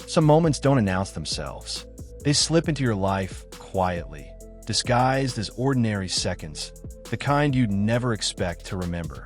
Some moments don't announce themselves. They slip into your life quietly, disguised as ordinary seconds, the kind you'd never expect to remember.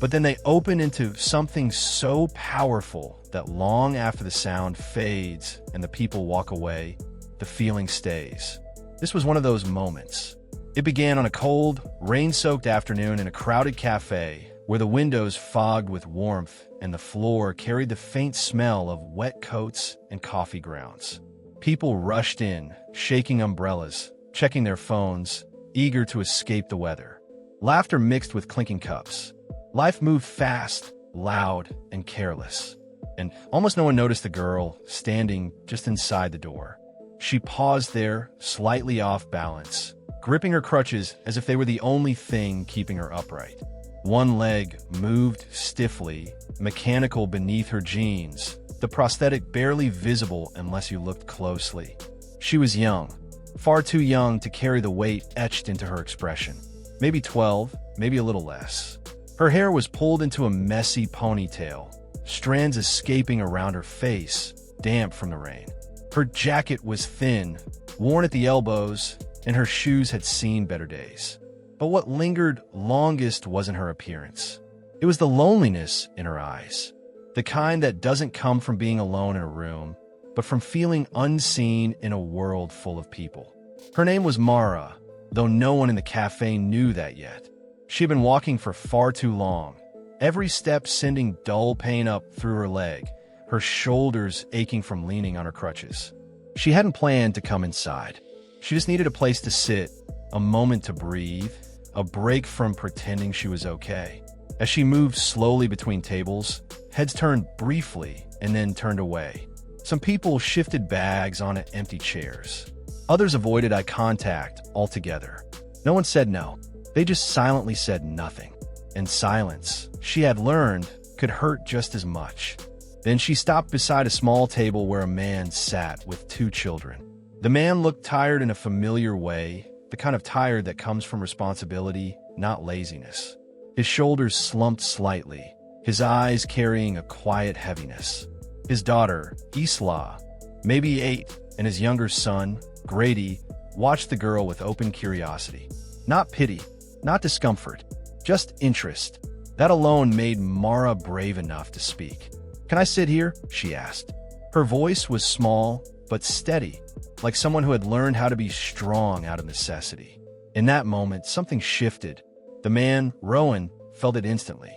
But then they open into something so powerful that long after the sound fades and the people walk away, the feeling stays. This was one of those moments. It began on a cold, rain-soaked afternoon in a crowded cafe where the windows fogged with warmth and the floor carried the faint smell of wet coats and coffee grounds. People rushed in, shaking umbrellas, checking their phones, eager to escape the weather. Laughter mixed with clinking cups. Life moved fast, loud, and careless. And almost no one noticed the girl standing just inside the door. She paused there, slightly off balance, gripping her crutches as if they were the only thing keeping her upright. One leg moved stiffly, mechanical beneath her jeans, the prosthetic barely visible unless you looked closely. She was young, far too young to carry the weight etched into her expression. Maybe 12, maybe a little less. Her hair was pulled into a messy ponytail, strands escaping around her face, damp from the rain. Her jacket was thin, worn at the elbows, and her shoes had seen better days. But what lingered longest wasn't her appearance. It was the loneliness in her eyes, the kind that doesn't come from being alone in a room, but from feeling unseen in a world full of people. Her name was Mara, though no one in the cafe knew that yet. She had been walking for far too long, every step sending dull pain up through her leg, her shoulders aching from leaning on her crutches. She hadn't planned to come inside. She just needed a place to sit, a moment to breathe, a break from pretending she was okay. As she moved slowly between tables, heads turned briefly and then turned away. Some people shifted bags onto empty chairs. Others avoided eye contact altogether. No one said no. They just silently said nothing. And silence, she had learned, could hurt just as much. Then she stopped beside a small table where a man sat with 2 children. The man looked tired in a familiar way, the kind of tired that comes from responsibility, not laziness. His shoulders slumped slightly, his eyes carrying a quiet heaviness. His daughter, Isla, maybe 8, and his younger son, Grady, watched the girl with open curiosity. Not pity, not discomfort, just interest. That alone made Mara brave enough to speak. "Can I sit here?" she asked. Her voice was small, but steady, like someone who had learned how to be strong out of necessity. In that moment, something shifted. The man, Rowan, felt it instantly.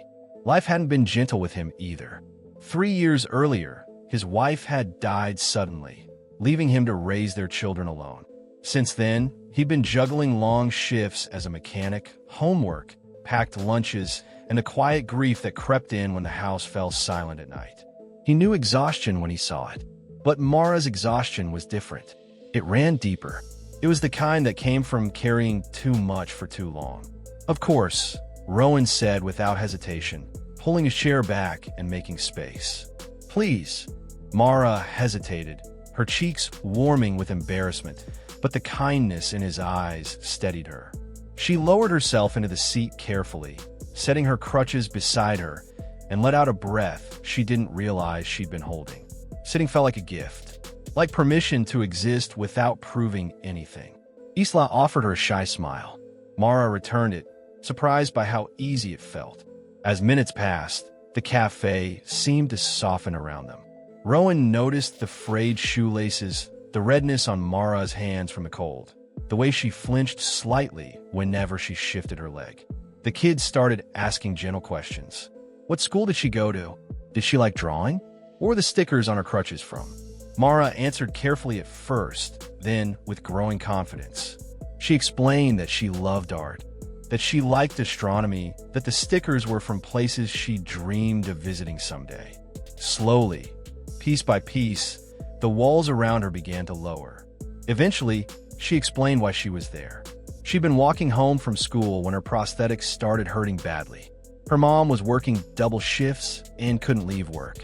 Life hadn't been gentle with him either. 3 years earlier, his wife had died suddenly, leaving him to raise their children alone. Since then, he'd been juggling long shifts as a mechanic, homework, packed lunches, and the quiet grief that crept in when the house fell silent at night. He knew exhaustion when he saw it, but Mara's exhaustion was different. It ran deeper. It was the kind that came from carrying too much for too long. "Of course," Rowan said without hesitation, pulling his chair back and making space. "Please." Mara hesitated, her cheeks warming with embarrassment, but the kindness in his eyes steadied her. She lowered herself into the seat carefully, setting her crutches beside her, and let out a breath she didn't realize she'd been holding. Sitting felt like a gift, like permission to exist without proving anything. Isla offered her a shy smile. Mara returned it, surprised by how easy it felt. As minutes passed, the cafe seemed to soften around them. Rowan noticed the frayed shoelaces, the redness on Mara's hands from the cold, the way she flinched slightly whenever she shifted her leg. The kids started asking gentle questions. What school did she go to? Did she like drawing? Where were the stickers on her crutches from? Mara answered carefully at first, then with growing confidence. She explained that she loved art, that she liked astronomy, that the stickers were from places she dreamed of visiting someday. Slowly, piece by piece, the walls around her began to lower. Eventually, she explained why she was there. She'd been walking home from school when her prosthetics started hurting badly. Her mom was working double shifts and couldn't leave work.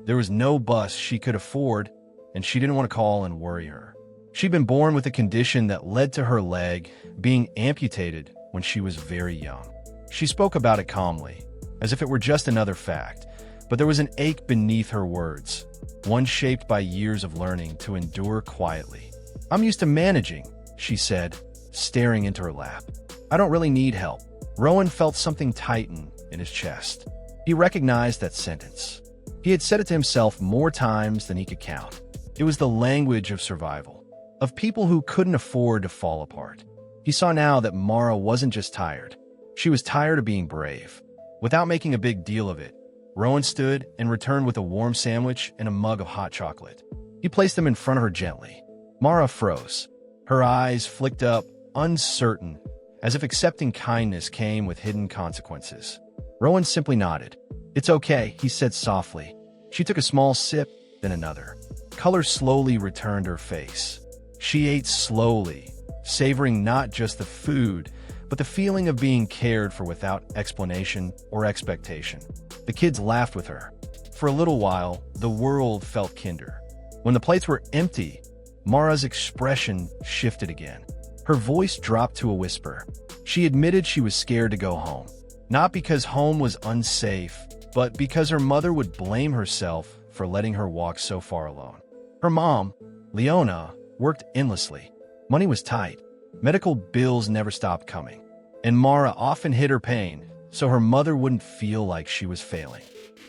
There was no bus she could afford, and she didn't want to call and worry her. She'd been born with a condition that led to her leg being amputated when she was very young. She spoke about it calmly, as if it were just another fact, But there was an ache beneath her words, one shaped by years of learning to endure quietly. "I'm used to managing," she said, staring into her lap. "I don't really need help." Rowan felt something tighten in his chest. He recognized that sentence. He had said it to himself more times than he could count. It was the language of survival, of people who couldn't afford to fall apart. He saw now that Mara wasn't just tired. She was tired of being brave. Without making a big deal of it, Rowan stood and returned with a warm sandwich and a mug of hot chocolate. He placed them in front of her gently. Mara froze. Her eyes flicked up, uncertain, as if accepting kindness came with hidden consequences. Rowan simply nodded. "It's okay," he said softly. She took a small sip, then another. Color slowly returned to her face. She ate slowly, savoring not just the food, but the feeling of being cared for without explanation or expectation. The kids laughed with her. For a little while, the world felt kinder. When the plates were empty, Mara's expression shifted again. Her voice dropped to a whisper. She admitted she was scared to go home. Not because home was unsafe, but because her mother would blame herself for letting her walk so far alone. Her mom, Leona, worked endlessly. Money was tight. Medical bills never stopped coming. And Mara often hid her pain, so her mother wouldn't feel like she was failing.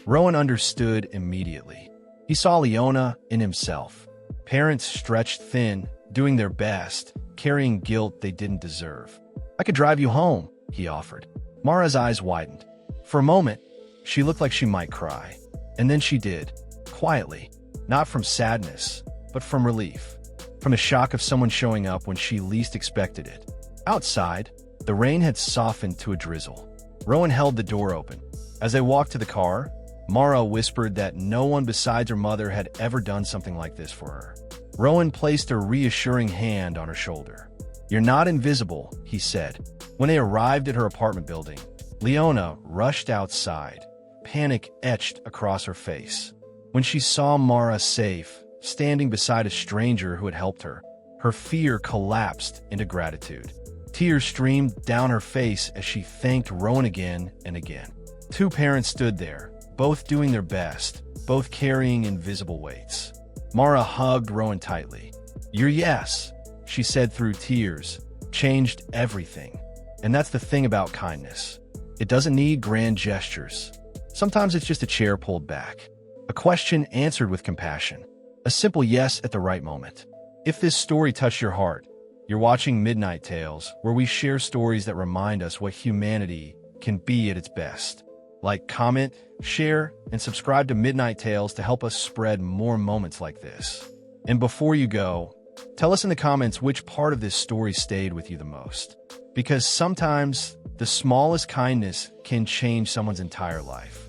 Rowan understood immediately. He saw Leona in himself. Parents stretched thin, doing their best, carrying guilt they didn't deserve. "I could drive you home," he offered. Mara's eyes widened. For a moment, she looked like she might cry. And then she did, quietly, not from sadness, but from relief. From the shock of someone showing up when she least expected it. Outside, the rain had softened to a drizzle. Rowan held the door open. As they walked to the car, Mara whispered that no one besides her mother had ever done something like this for her. Rowan placed a reassuring hand on her shoulder. "You're not invisible," he said. When they arrived at her apartment building, Leona rushed outside, panic etched across her face. When she saw Mara safe, standing beside a stranger who had helped her, her fear collapsed into gratitude. Tears streamed down her face as she thanked Rowan again and again. Two parents stood there, both doing their best, both carrying invisible weights. Mara hugged Rowan tightly. "Your yes," she said through tears, "changed everything." And that's the thing about kindness. It doesn't need grand gestures. Sometimes it's just a chair pulled back, a question answered with compassion, a simple yes at the right moment. If this story touched your heart, you're watching Midnight Tales, where we share stories that remind us what humanity can be at its best. Like, comment, share, and subscribe to Midnight Tales to help us spread more moments like this. And before you go, tell us in the comments which part of this story stayed with you the most. Because sometimes the smallest kindness can change someone's entire life.